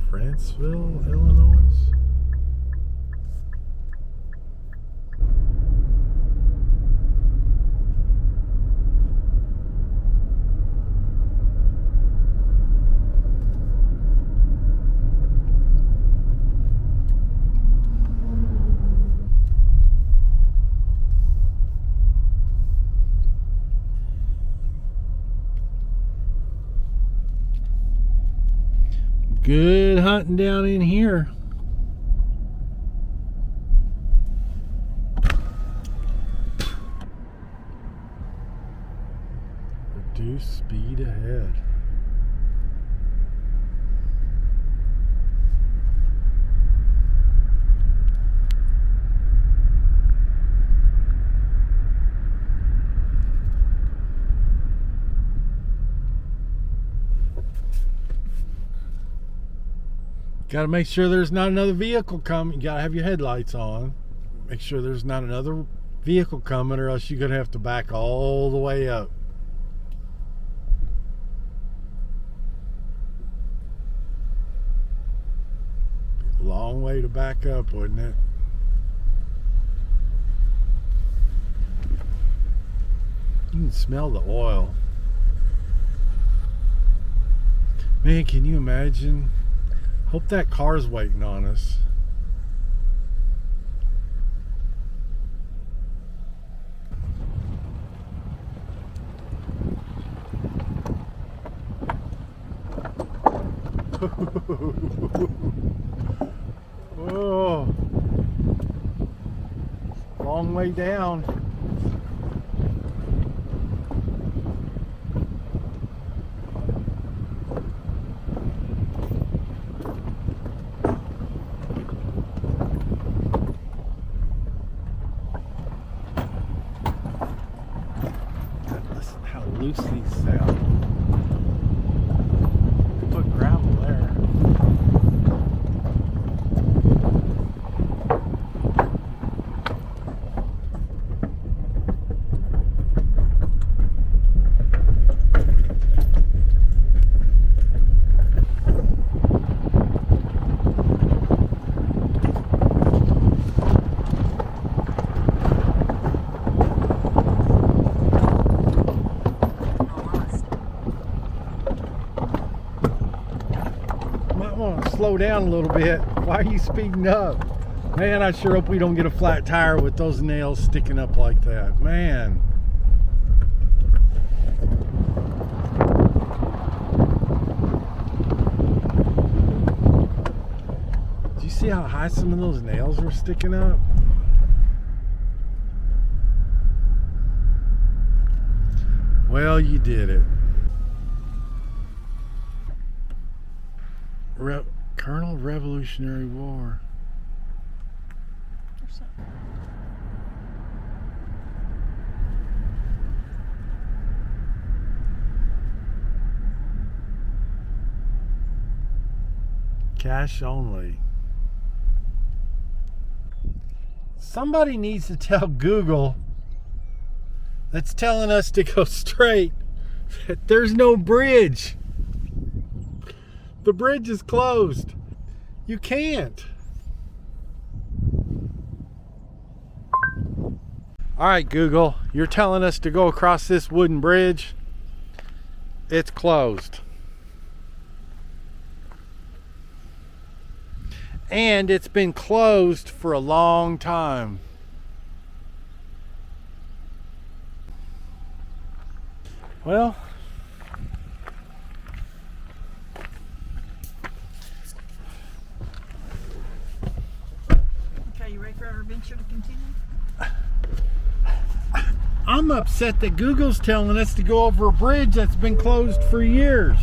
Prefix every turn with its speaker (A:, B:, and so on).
A: Francisville, Illinois. Good hunting down in here. Reduce speed ahead. Got to make sure there's not another vehicle coming. You got to have your headlights on. Make sure there's not another vehicle coming, or else you're going to have to back all the way up. Long way to back up, wouldn't it? You can smell the oil. Man, can you imagine? Hope that car's waiting on us. Oh, long way down. Loose these sound. Put gravel there. Slow down a little bit. Why are you speeding up? Man, I sure hope we don't get a flat tire with those nails sticking up like that. Man. Do you see how high some of those nails were sticking up? Well, you did it. Colonel Revolutionary War. Cash only. Somebody needs to tell Google that's telling us to go straight that there's no bridge. The bridge is closed. You can't. All right, Google, you're telling us to go across this wooden bridge. It's closed. And it's been closed for a long time. Well,
B: adventure to continue?
A: I'm upset that Google's telling us to go over a bridge that's been closed for years.